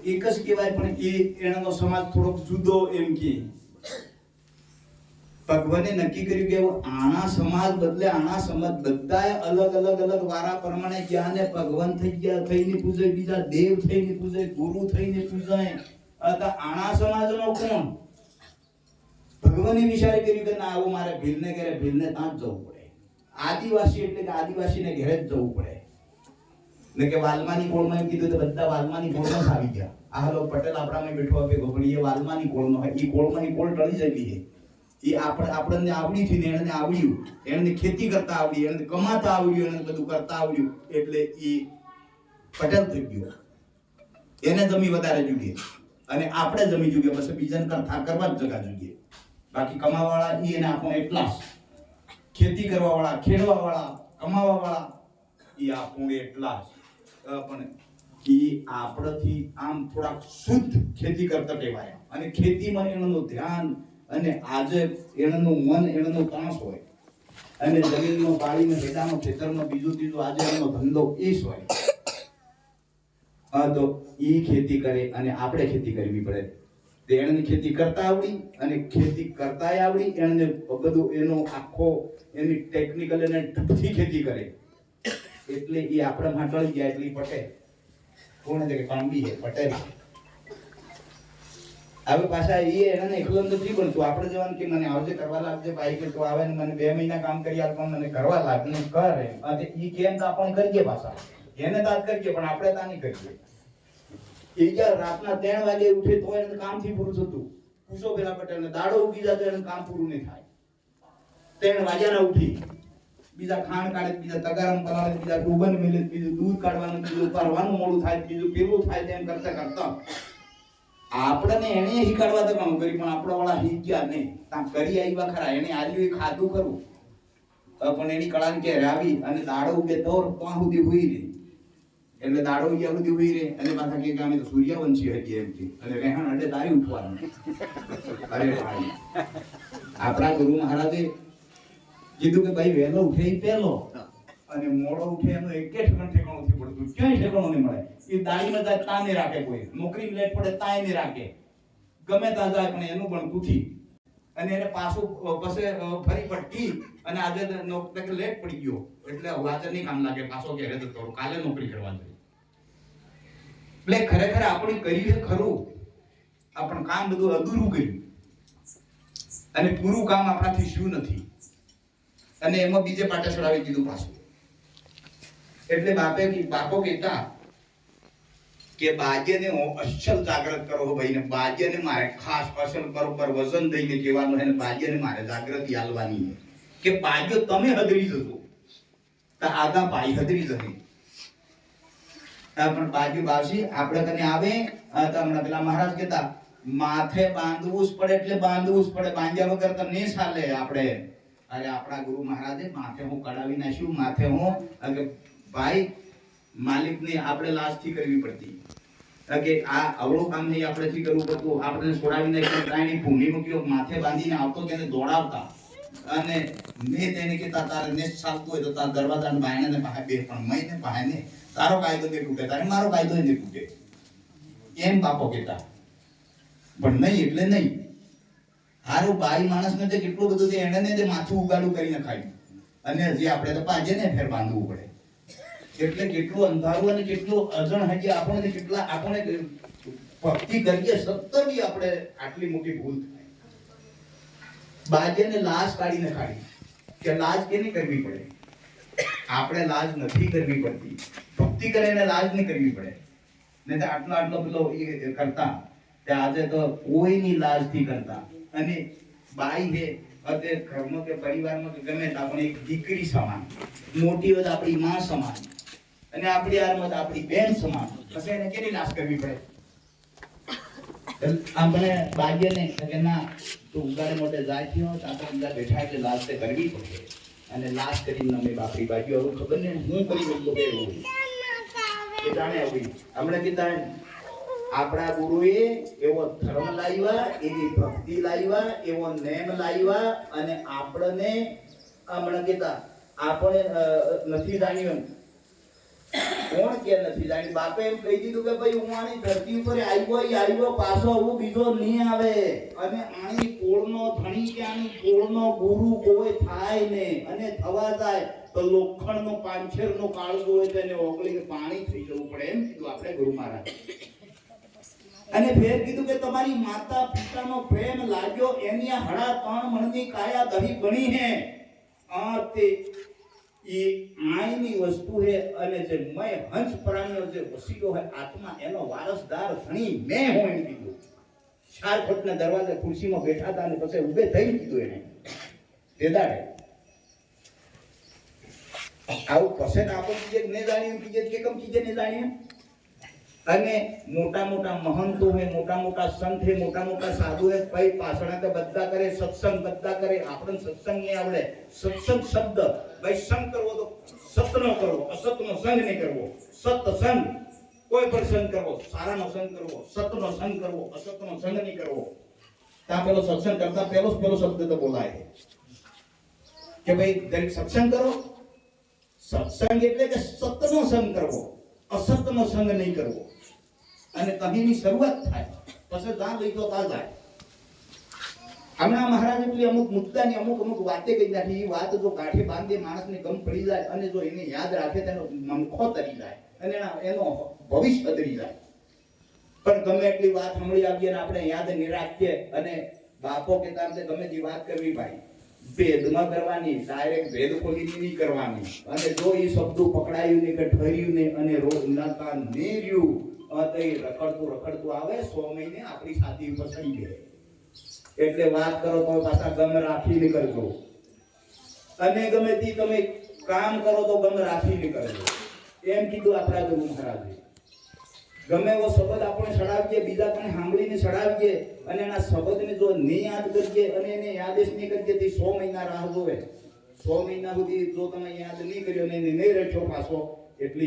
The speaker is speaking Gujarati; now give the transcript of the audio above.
એક જ કહેવાય, પણ એનો સમાજ થોડોક જુદો એમ કે ભગવાને નક્કી કર્યું કે આના સમાજ બદલે આના સમાજ બધાય અલગ અલગ અલગ વારા પ્રમાણે ગયા ને ભગવાન થઈ ગયા, થઈને પૂજે, બીજા દેવ થઈને પૂજે, ગુરુ થઈને પૂજે. આના સમાજનો કોણ? ભગવાને વિચાર કર્યું કે ના, આવું મારે ભીલને ઘરે, ભીલને ત્યાં જ જવું પડે. આદિવાસી એટલે કે આદિવાસીને ઘરે જ જવું પડે. ને કે વાલમાની કોળમાં એમ કીધું તો બધા વાલમાની કોળમાં જ આવી ગયા. આ હાલો પટેલ આપણામાં બેઠો આપે ગોપડી, એ વાલમાની કોળનો હોય. એ કોળમાંની કોળ ટળી જતી છે. એ આપણને આવડી થી એને આવડ્યું, એને ખેતી કરતા આવડી, એને કમાતા આવડ્યું, એને બધું કરતા આવડ્યું, એટલે એ પટેલ થઈ ગયો. એને જમી વધારે જોઈએ અને આપણે જમી જોઈએ, પછી બીજાને કરવા જ જગા જોઈએ. બાકી કમાવાવાળા એ એને આપણને એટલા, ખેતી કરવા વાળા, ખેડવા વાળા, કમાવા વાળા એ આપણને એટલા પણ એ આપણથી આમ થોડાક શુદ્ધ ખેતી કરતા કહેવાય. અને ખેતીમાં એનું ધ્યાન અને આજે એનું મન, એનો તાસ હોય. અને જમીનનો, પાણીનો, ખેડાનો, ખેતરનો, બીજું ત્રીજું આજે એનો ધંધો એ જ હોય. તો એ ખેતી કરે અને આપણે ખેતી કરવી પડે. તો એને ખેતી કરતા આવડી અને ખેતી કરતાય આવડી, એને બધું એનો આખો એની ટેકનિકલ અને ટૂંકથી ખેતી કરે, એટલે એ આપણે માટળી ગયા. એટલે પટેલ કોણ છે કે કાંબી છે, પટેલ. હવે પાછા એને એકલો નથી બનતું. આપણે જવાનું કે મને આવજે કરવા લાગજે ભાઈ, કે તો આવે ને મને 2 મહિના કામ કરી આપ, મને કરવા લાગ ને કરે. અને એ કેમ તો આપણે કરીએ પાછા, એને તાત કરીએ, પણ આપણે તા નહીં કરીએ. એ ક્યાં રાતના 3 વાગે ઉઠે તો એને કામથી પૂરું થતું. પૂછો પેલા પટેલને, દાડો ઉગી જાય તો એને કામ પૂરું નહીં થાય. 3 વાગ્યાના ઉઠી બીજા ખાંડ કાઢે, બીજા તગારમ કરાવે, બીજા ડૂબન મિલે, બીજું દૂધ કાઢવાનું, બીજું પારવાનું મોડું થાય, બીજું પેલું થાય. તેમ કરતા કરતા આપણને એને શીખવાડવા તો કામ કરી, પણ આપણા વાળા શીખ્યા નહીં. ત્યાં કરી આવ્યા ખરા, એને આલ્યું, એ ખાધું ખરું, પણ એની કળાને કે રાવી અને દાડો ઉગે તો ત્યાં સુધી હુઈ રહે. એટલે દાડો ઉગ્યા સુધી હુઈ રહે અને પાછા કે અમે તો સૂર્યવંશી હતી એમ કે, અને રહેણ અડે તારી ઉઠવાનું. અરે ભાઈ, આપણા ગુરુ મહારાજે કીધું કે ભાઈ વહેલો ઉઠે એ પહેલો, અને મોડો ઉઠે એનું એક ઠેકાણું નથી પડતું. ક્યાંય ઠેકાણું નહીં મળે. એ દાડીમાં જાય ત્યાં નહીં રાખે, કોઈ નોકરી લેટ પડે ત્યાં નહીં રાખે, ગમે ત્યાં જાય પણ એનું બનતું થી. અને એને પાછું પછી ફરી પટકી અને આજે લેટ પડી ગયો એટલે આજે નહીં કામ લાગે, પાછો ઘેરે જતો રહો, કાલે નોકરી કરવા જોઈએ. એટલે ખરેખર આપણે કરીએ ખરું, આપણું કામ બધું અધૂરું કર્યું અને પૂરું કામ આપણાથી શું નથી. અને એમાં બીજે પાટે ચડાવી દીધું પાછું. એટલે બાપો કહેતા કે બાજ્યને અસલ જાગૃત કરો ભાઈ, ને બાજ્યને મારે ખાસ અસલ બરોબર વજન દઈને કહેવાનું છે, ને બાજ્યને મારે જાગૃતિ આલવાની છે કે બાજ્યો તમે હદરી જશો તો આગા ભાઈ હદરી જશે. પણ બાજ્યો બાવસી આપણે કને આવે તો હમણાં પેલા મહારાજ કહેતા માથે બાંધવું જ પડે, એટલે બાંધવું જ પડે, બાંધ્યા વગર તો નહીં ચાલે. આપણે અરે આપણા ગુરુ મહારાજે માથે હું કડાવી નાખ્યું, માથે હું ભાઈ માલિકને આપણે લાજથી કરવી પડતી કે આ અવળું કામ નહીં આપણેથી કરવું પડતું. આપણે છોડાવી નાખ્યું, કાંઈ ભૂમિ મૂક્યો, માથે બાંધીને આવતો તેને દોડાવતા. અને મેં તેને કહેતા તારે નેસ ચાલતું હોય તો તારા દરવાજાને બાયણે પાસે બે, પણ મયને બાયણે તારો કાયદો નહીં તૂટે, તારે મારો કાયદો નહીં તૂટે, એમ બાપો કહેતા. પણ નહીં એટલે નહીં. હારું બાઈ માણસને તો કેટલું બધું છે, એને તે માથું ઉગાડું કરીને ખાયું, અને હજી આપણે તો પાજે ને ફેર બાંધવું પડે. એટલે કેટલું અંધારું અને કેટલું અજણ હજી આપણે કેટલા આપણે ભક્તિ કરીએ સત્તર બી આપણે આટલી મોટી ભૂલ થાય. બાજેને લાશ કાઢીને ખાડી કે લાજ કેની કરવી પડે? આપણે લાજ નથી કરવી પડતી. ભક્તિ કરે એને લાજ નહીં કરવી પડે. નહીં તો આટલો પેલો કરતા તે આજે તો કોઈની લાજથી કરતા. અને બાઈ છે અત્યારે ઘરમાં કે પરિવારમાં કે ગમે આપણે એક દીકરી સમાન, મોટી હોય આપણી માં સમાન, અને આપણી આરમાં આપણી બેન સમાન. પછી એને કેની લાજ કરવી પડે? આપણે બાજ્યને કે ના તું ઉગાડે મોટે જાય થયો તો આપણે અંદર બેઠા એટલે લાજ તે કરવી પડે. અને લાજ કરીને અમે બાપડી બાજુ આવું ખબર ને હું કરી શકતો કે એવું એ જાણે આવી હમણાં કીધા આપણા ગુરુએ એવો ધર્મ લાવ્યા, એવી ભક્તિ લાવ્યા, એવો નેમ લાવ્યા, અને આપણને હમણાં કીધા આપણે નથી જાણ્યું કોણ કે નથી જાણી? બાપે એમ કહી દીધું કે ભાઈ હું આની ધરતી ઉપર આવ્યો પાછો હું બીજો નહીં આવે, અને આની કોળનો ધણી કે આની કોળનો ગુરુ કોઈ થાય ને, અને થવા જાય તો લોખંડનો પાંછેરનો કાળજો હોય તો એને ઓગળી પાણી થઈ જવું પડે, એમ કીધું આપણે ગુરુ મહારાજ. અને ફેર કીધું કે તમારી માતા પિતાનો પ્રેમ લાગ્યો એની આ હડા 3 મણની કાયા દહી બની હે. આ તે એ આઈની વસ્તુ હે, અને જે મય હંસ પ્રાણીઓ જે વસીલો હે આત્મા એનો વારસદાર ધણી મેં હું એમ કીધું. 4 ફૂટના દરવાજે ખુરશીમાં બેઠા હતા અને પછી ઊભે થઈને કીધું એને તે દાડે. આવું પછી આપણે કીધે ને જાણીએ, કીધે કે કેમ કીધે ને જાણીએ. અને મોટા મોટા મહંતો હે, મોટા મોટા સંત હે, મોટા મોટા સાધુ હે, ભાઈ પાછળ તો બધા કરે સત્સંગ, બધા કરે. આપણને સત્સંગ નહીં આવડે. સત્સંગ શબ્દ ભાઈ સંગ કરવો તો સતનો કરવો, અસતનો સંગ નહીં કરવો. સત્સંગ કોઈ પણ સંગ કરવો, સારાનો સંગ કરવો, સતનો સંગ કરવો, અસતનો સંગ નહીં કરવો. ત્યાં પેલો સત્સંગ કરતા પેલો શબ્દ તો બોલાય કે ભાઈ દરેક સત્સંગ કરો. સત્સંગ એટલે કે સતનો સંગ કરવો, અસતનો સંગ નહીં કરવો. અને તહીંની શરૂઆત થાય પછી ત્યાં લઈ તો ત્યાં જાય. હમણાં મહારાજે પેલી અમુક મુદ્દાની અમુક વાતે કહી નાખી. એ વાત જો કાઠે બાંધે માણસને ગમ પડી જાય, અને જો એને યાદ રાખે તેનો નમખો તરી જાય, અને એનો ભવિષ્ય તરી જાય. પણ ગમે એટલી વાત સાંભળી આવીએ ને આપણે યાદ નહીં રાખીએ, અને બાપો કહેતા ગમે તે વાત કરવી ભાઈ ભેદમાં કરવાની, ડાયરેક્ટ ભેદ ખોલીને નહીં કરવાની. અને જો એ શબ્દો પકડાયું ને કે ઠર્યું ને અને રોજ નાતા ને રહ્યું તો એ રખડતું આવે 100 મહિને આપણી છાતી ઉપર ચડી ગયે. એટલે વાત કરો તો પાછા ગમ રાખીને કરજો, અને ગમે તે તમે કામ કરો તો ગમ રાખીને કરજો, એમ કીધું આપણા ગુરુ મહારાજે. ગમે એવો શબ્દ આપણે ચડાવીએ, બીજા પણ સાંભળીને ચડાવીએ, અને એના શબ્દને જો નહીં યાદ કરીએ અને એને યાદ જ નહીં કરીએ તો 100 મહિના રાહ જોવે. 100 મહિના સુધી જો તમે યાદ નહીં કર્યો ને નહીં રખ્યો પાછો એટલી